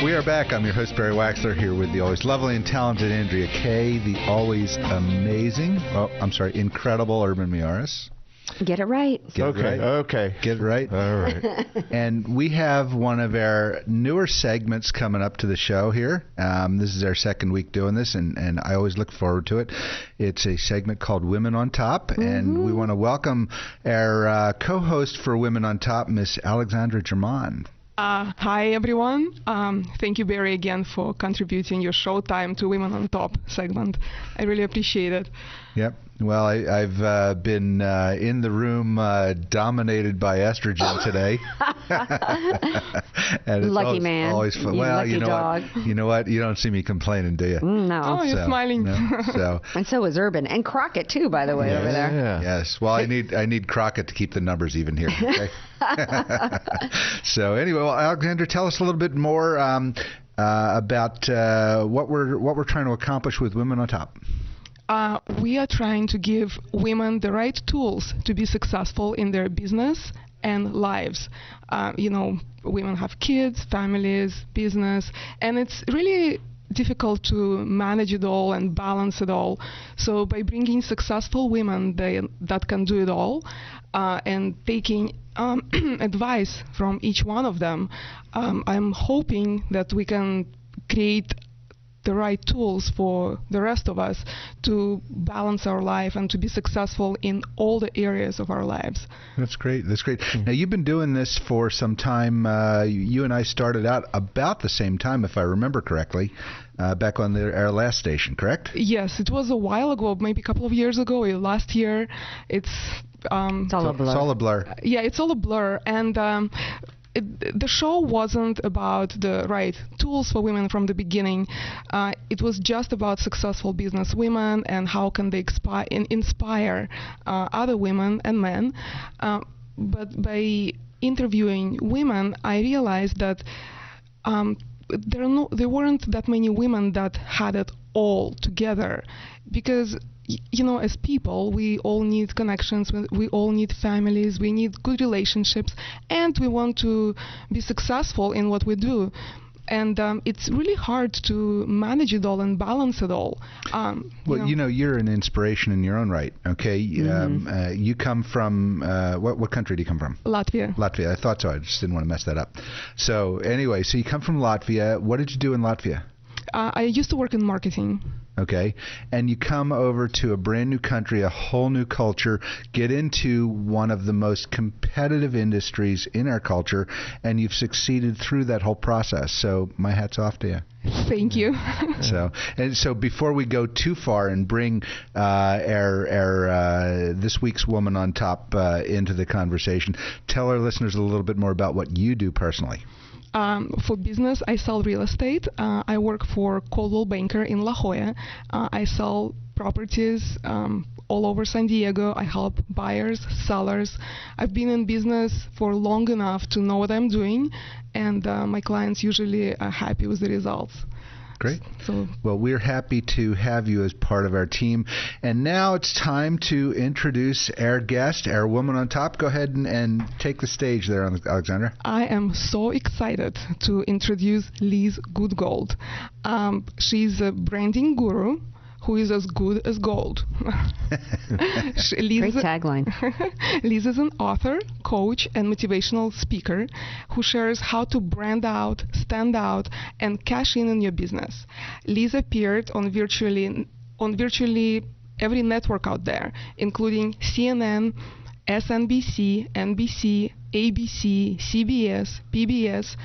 We are back. I'm your host, Barry Waxler, here with the always lovely and talented Andrea Kay, the always incredible Urban Miaris. Get it right. Okay. Get it right. All right. And we have one of our newer segments coming up to the show here. This is our second week doing this, and I always look forward to it. It's a segment called Women on Top, and we want to welcome our co-host for Women on Top, Miss Alexandra German. Hi, everyone. Thank you, Barry, again for contributing your showtime to Women on Top segment. I really appreciate it. Yep. Well, I've been in the room dominated by estrogen today. And it's lucky man. Always fun. You well, lucky you know dog. what? You know what? You don't see me complaining, do you? No. Oh, you're smiling. No, so. And so is Urban and Crockett too, by the way, over there. Yeah. Yes. Well, I need Crockett to keep the numbers even here. Okay. So anyway, well, Alexandra, tell us a little bit more about what we're trying to accomplish with Women on Top. We are trying to give women the right tools to be successful in their business and lives. Women have kids, families, business, and it's really difficult to manage it all and balance it all. So by bringing successful women that can do it all and taking advice from each one of them, I'm hoping that we can create the right tools for the rest of us to balance our life and to be successful in all the areas of our lives. That's great. That's great. Now, you've been doing this for some time. You and I started out about the same time, if I remember correctly, back on our last station, correct? Yes, it was a while ago, maybe a couple of years ago, last year. It's all a blur. It's all a blur. Yeah, it's all a blur. And the show wasn't about the right tools for women from the beginning. It was just about successful business women and how can they inspire other women and men. But by interviewing women, I realized that there weren't that many women that had it all together, because as people, we all need connections, we all need families, we need good relationships, and we want to be successful in what we do. And it's really hard to manage it all and balance it all. You're an inspiration in your own right, okay? You come from, what country do you come from? Latvia. Latvia, I thought so. I just didn't want to mess that up. So anyway, so you come from Latvia. What did you do in Latvia? I used to work in marketing. Okay, and you come over to a brand new country, a whole new culture, get into one of the most competitive industries in our culture, and you've succeeded through that whole process. So my hat's off to you. Thank you. So before we go too far and bring our this week's Woman on Top into the conversation, tell our listeners a little bit more about what you do personally. For business, I sell real estate. I work for Coldwell Banker in La Jolla. I sell properties all over San Diego. I help buyers, sellers. I've been in business for long enough to know what I'm doing, and my clients usually are happy with the results. Great. Well, we're happy to have you as part of our team. And now it's time to introduce our guest, our Woman on Top. Go ahead and take the stage there, Alexandra. I am so excited to introduce Liz Goodgold. She's a branding guru who is as good as gold. Great tagline. Liz is an author, coach, and motivational speaker who shares how to brand out, stand out, and cash in on your business. Liz appeared on virtually every network out there, including CNN, SNBC, NBC, ABC, CBS, PBS,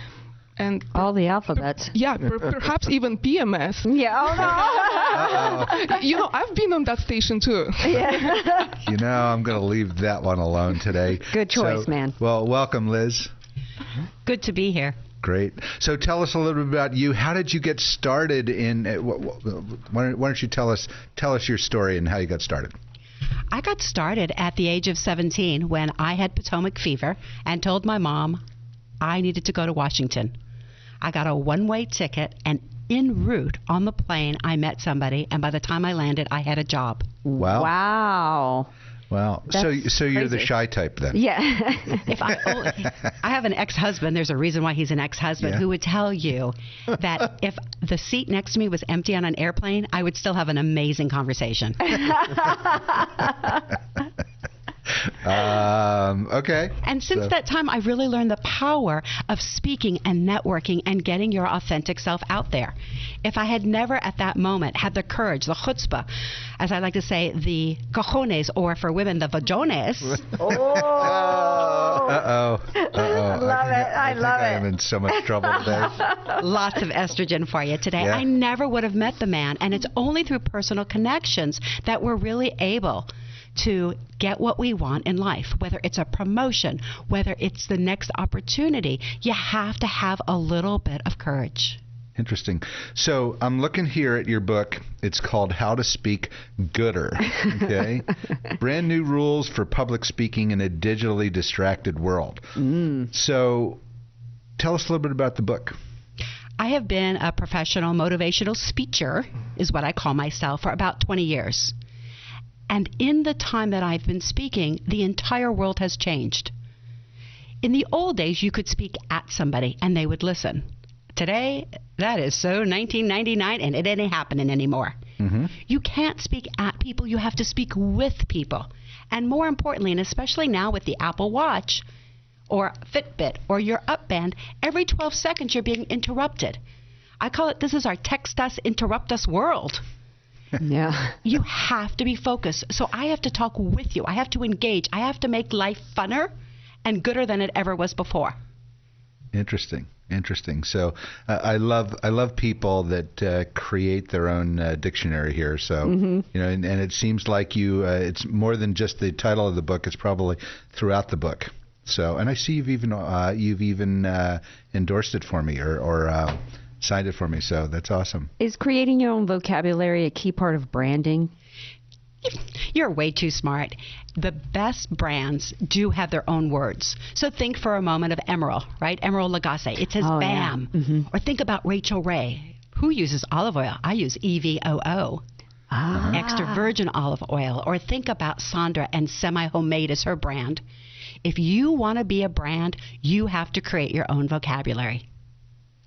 and all the alphabets. Yeah, perhaps even PMS. Yeah. Oh no. I've been on that station too. Yeah. I'm going to leave that one alone today. Good choice, man. Well, welcome, Liz. Good to be here. Great. So tell us a little bit about you. How did you get started in? Why don't you tell us your story and how you got started? I got started at the age of 17 when I had Potomac fever and told my mom I needed to go to Washington. I got a one-way ticket, and en route on the plane, I met somebody, and by the time I landed, I had a job. Wow. Wow. So you're the crazy. shy type then? Yeah. I have an ex-husband. There's a reason why he's an ex-husband who would tell you that if the seat next to me was empty on an airplane, I would still have an amazing conversation. Okay. And since that time, I really learned the power of speaking and networking and getting your authentic self out there. If I had never at that moment had the courage, the chutzpah, as I like to say, the cojones, or for women, the vajones. Uh-oh. I love it. I'm in so much trouble today. Lots of estrogen for you today. Yeah. I never would have met the man, and it's only through personal connections that we're really able to get what we want in life, whether it's a promotion, whether it's the next opportunity. You have to have a little bit of courage. Interesting. So I'm looking here at your book. It's called How to Speak Gooder. Okay. Brand new rules for public speaking in a digitally distracted world. So tell us a little bit about the book. I have been a professional motivational speaker, is what I call myself, for about 20 years. And in the time that I've been speaking, the entire world has changed. In the old days, you could speak at somebody and they would listen. Today, that is so 1999, and it ain't happening anymore. You can't speak at people. You have to speak with people. And more importantly, and especially now with the Apple Watch or Fitbit or your Up Band, every 12 seconds you're being interrupted. I call it, this is our text us, interrupt us world. Yeah. You have to be focused. So I have to talk with you. I have to engage. I have to make life funner and gooder than it ever was before. Interesting. So I love people that create their own dictionary here. So you know, and it seems like you it's more than just the title of the book. It's probably throughout the book. So, and I see you've even endorsed it for me or signed it for me. So that's awesome. Is creating your own vocabulary a key part of branding? You're way too smart. The best brands do have their own words. So think for a moment of Emerald, right? Emerald Lagasse. It says BAM. Yeah. Or think about Rachel Ray. Who uses olive oil? I use EVOO. Extra virgin olive oil. Or think about Sandra, and Semi-Homemade is her brand. If you want to be a brand, you have to create your own vocabulary.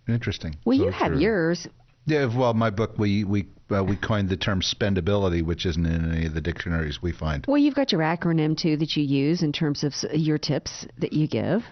Interesting. Well, So you have true. yours. Yeah, well, my book, we coined the term spendability, which isn't in any of the dictionaries we find. Well, you've got your acronym, too, that you use in terms of your tips that you give.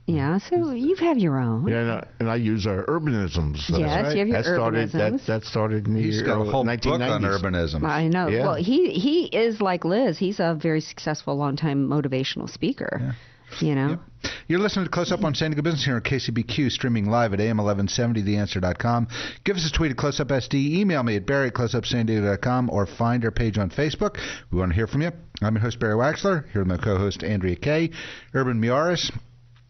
Yeah, so you have your own. Yeah, and I use our urbanisms. Yes, you have your urbanisms. That started in the He's got a whole 1990s. book on urbanism. I know. Yeah. Well, he is like Liz. He's a very successful, long-time motivational speaker. Yeah. You know? Yep. You're listening to Close Up on San Diego Business here on KCBQ, streaming live at AM1170theanswer.com. Give us a tweet at CloseUpSD. Email me at barry@closeupsandiego.com or find our page on Facebook. We want to hear from you. I'm your host, Barry Waxler, here with my co-host, Andrea Kay, Urban Miaris,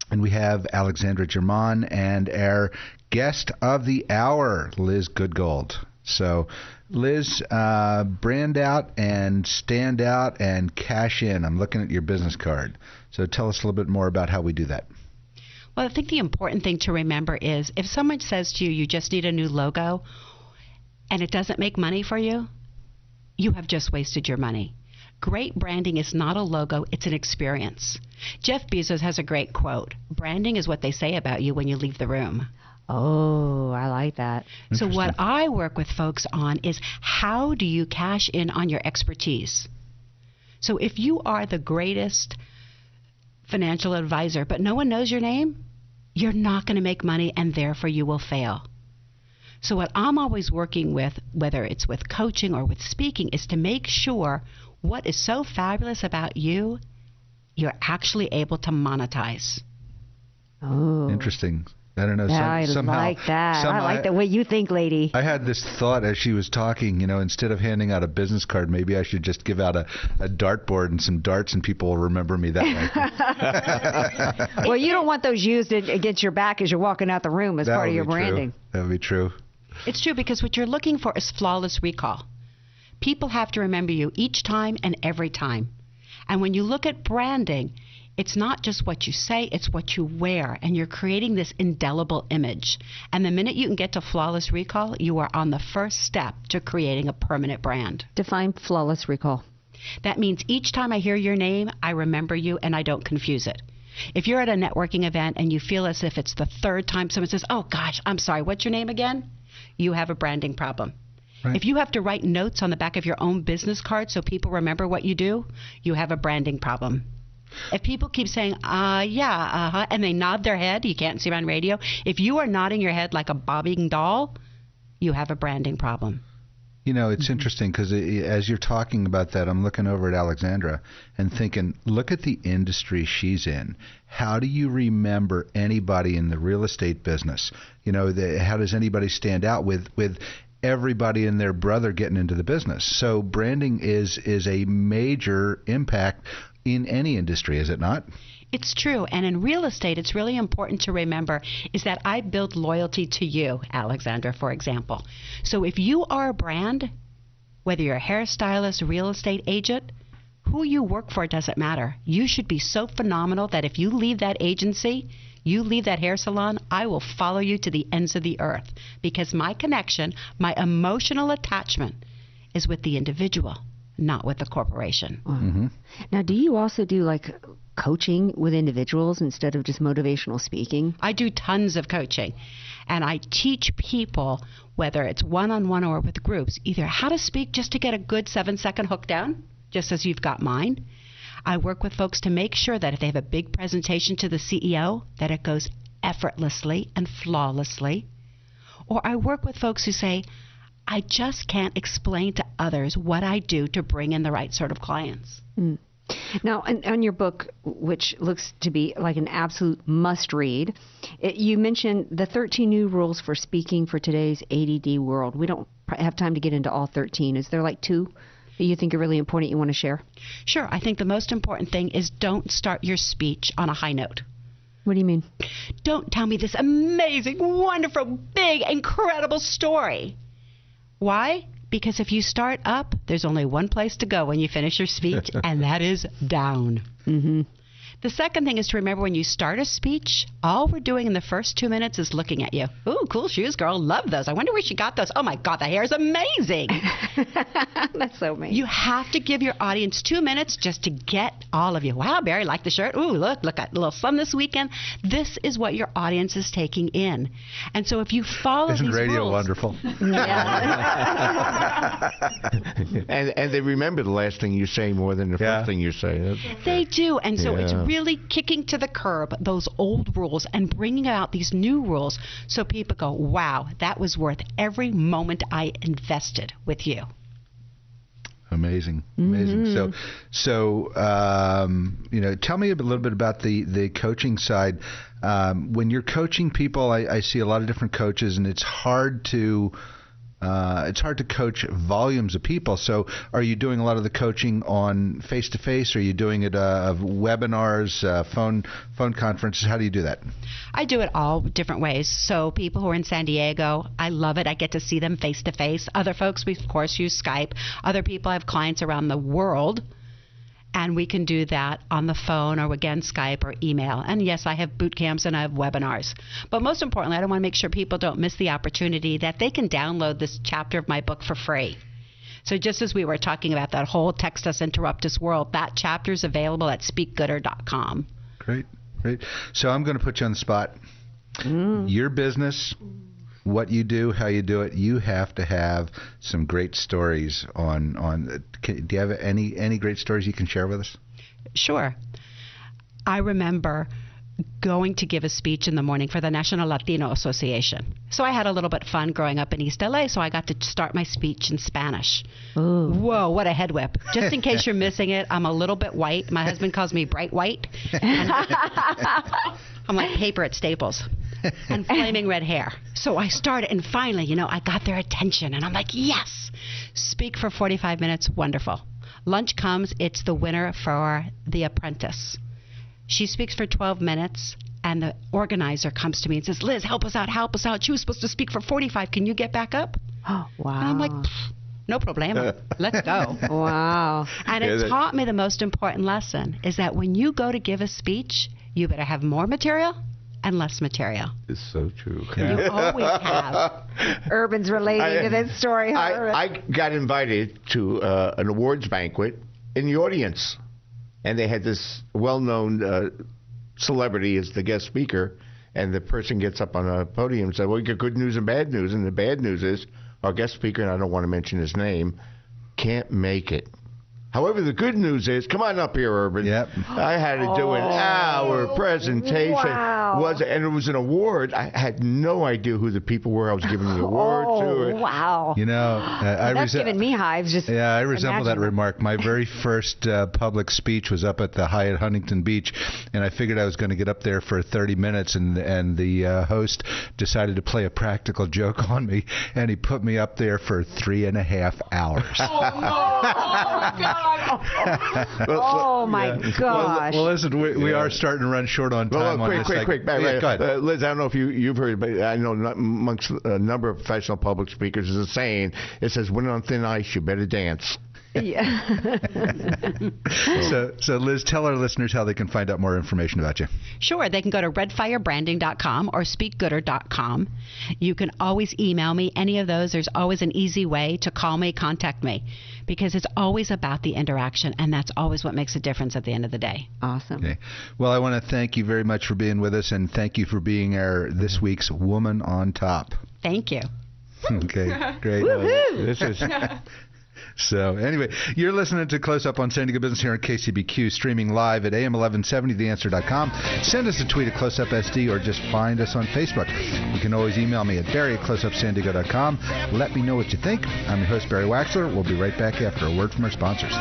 and we have Alexandra German and our guest of the hour, Liz Goodgold. So, Liz, brand out and stand out and cash in. I'm looking at your business card. So tell us a little bit more about how we do that. Well, I think the important thing to remember is if someone says to you, you just need a new logo, and it doesn't make money for you, you have just wasted your money. Great branding is not a logo, it's an experience. Jeff Bezos has a great quote, branding is what they say about you when you leave the room. Oh, I like that. So what I work with folks on is how do you cash in on your expertise? So if you are the greatest financial advisor, but no one knows your name, you're not going to make money, and therefore you will fail. So what I'm always working with, whether it's with coaching or with speaking, is to make sure what is so fabulous about you, you're actually able to monetize. Oh. Interesting. I don't know. Yeah, somehow, I like that. I like the way you think, lady. I had this thought as she was talking, you know, instead of handing out a business card, maybe I should just give out a dartboard and some darts, and people will remember me that way. Well, you don't want those used against your back as you're walking out the room as That part would of your be true. branding. That would be true. It's true, because what you're looking for is flawless recall. People have to remember you each time and every time. And when you look at branding, it's not just what you say, it's what you wear, and you're creating this indelible image. And the minute you can get to flawless recall, you are on the first step to creating a permanent brand. Define flawless recall. That means each time I hear your name, I remember you and I don't confuse it. If you're at a networking event and you feel as if it's the third time someone says, oh gosh, I'm sorry, what's your name again? You have a branding problem. Right. If you have to write notes on the back of your own business card so people remember what you do, you have a branding problem. If people keep saying, and they nod their head, you can't see them on radio. If you are nodding your head like a bobbing doll, you have a branding problem. You know, it's interesting because as you're talking about that, I'm looking over at Alexandra and thinking, look at the industry she's in. How do you remember anybody in the real estate business? You know, how does anybody stand out with everybody and their brother getting into the business? So branding is a major impact in any industry, is it not? It's true. And in real estate, it's really important to remember is that I build loyalty to you, Alexandra, for example. So if you are a brand, whether you're a hairstylist, real estate agent, who you work for doesn't matter. You should be so phenomenal that if you leave that agency, you leave that hair salon, I will follow you to the ends of the earth because my connection, my emotional attachment is with the individual, not with the corporation. Mm-hmm. Now, do you also do like coaching with individuals instead of just motivational speaking? I do tons of coaching, and I teach people, whether it's one-on-one or with groups, either how to speak just to get a good 7-second hook down, just as you've got mine. I work with folks to make sure that if they have a big presentation to the CEO, that it goes effortlessly and flawlessly. Or I work with folks who say, I just can't explain to others what I do to bring in the right sort of clients. Mm. Now, on your book, which looks to be like an absolute must-read, you mentioned the 13 new rules for speaking for today's ADD world. We don't have time to get into all 13. Is there like 2 that you think are really important you want to share? Sure. I think the most important thing is don't start your speech on a high note. What do you mean? Don't tell me this amazing, wonderful, big, incredible story. Why? Because if you start up, there's only one place to go when you finish your speech, and that is down. Mm-hmm. The second thing is to remember when you start a speech, all we're doing in the first 2 minutes is looking at you. Ooh, cool shoes, girl. Love those. I wonder where she got those. Oh, my God, the hair is amazing. That's so amazing. You have to give your audience 2 minutes just to get all of you. Wow, Barry, like the shirt. Ooh, look at a little sun this weekend. This is what your audience is taking in. And so if you follow Isn't these radio rules, wonderful? Yeah. and they remember the last thing you say more than the first thing you say. They do. And so it's really kicking to the curb those old rules and bringing out these new rules so people go, wow, that was worth every moment I invested with you. Amazing. Mm-hmm. So tell me a little bit about the coaching side. When you're coaching people, I see a lot of different coaches, and it's hard to coach volumes of people. So are you doing a lot of the coaching on face-to-face? Are you doing it webinars, phone conferences? How do you do that? I do it all different ways. So people who are in San Diego, I love it. I get to see them face-to-face. Other folks, we, of course, use Skype. Other people have clients around the world, and we can do that on the phone or, again, Skype or email. And, yes, I have boot camps and I have webinars. But most importantly, I want to make sure people don't miss the opportunity that they can download this chapter of my book for free. So just as we were talking about that whole text us, interrupt us world, that chapter is available at speakgooder.com. Great. So I'm going to put you on the spot. Your business, what you do, how you do it, you have to have some great stories on. Do you have any great stories you can share with us? Sure. I remember going to give a speech in the morning for the National Latino Association. So I had a little bit of fun growing up in East LA, so I got to start my speech in Spanish. Ooh. Whoa, what a head whip. Just in case you're missing it, I'm a little bit white. My husband calls me bright white. I'm like paper at Staples. And flaming red hair. So I started, and finally, I got their attention, and I'm like, yes! Speak for 45 minutes, wonderful. Lunch comes, it's the winner for The Apprentice. She speaks for 12 minutes, and the organizer comes to me and says, Liz, help us out. She was supposed to speak for 45. Can you get back up? Oh, wow. And I'm like, no problema. Let's go. Wow. And it taught me the most important lesson, is that when you go to give a speech, you better have more material and less material. It's so true. You always have. Urban's relating to this story. I got invited to an awards banquet in the audience, and they had this well-known celebrity as the guest speaker, and the person gets up on a podium and said, well, you got good news and bad news, and the bad news is our guest speaker, and I don't want to mention his name, can't make it. However, the good news is, come on up here, Urban. Yep. I had to do an hour presentation. Wow. And it was an award. I had no idea who the people were I was giving the award to. Wow. You know, That's giving me hives. Just I resemble that imagine. remark. My very first public speech was up at the Hyatt Huntington Beach, and I figured I was going to get up there for 30 minutes, and the host decided to play a practical joke on me, and he put me up there for 3.5 hours. Oh my gosh. Well, listen, we are starting to run short on time on this. Quick. Go ahead. Liz, I don't know if you've heard, but I know amongst a number of professional public speakers there's a saying. It says, when on thin ice, you better dance. Yeah. So, Liz, tell our listeners how they can find out more information about you. Sure, they can go to redfirebranding.com or speakgooder.com. You can always email me, any of those. There's always an easy way to call me, contact me, because it's always about the interaction, and that's always what makes a difference at the end of the day. Awesome. Okay. Well, I want to thank you very much for being with us, and thank you for being this week's Woman on Top. Thank you. Okay, great. This is... So, anyway, you're listening to Close Up on San Diego Business here on KCBQ, streaming live at AM1170theanswer.com. Send us a tweet at CloseUpSD or just find us on Facebook. You can always email me at Barry@CloseUpSanDiego.com. Let me know what you think. I'm your host, Barry Waxler. We'll be right back after a word from our sponsors.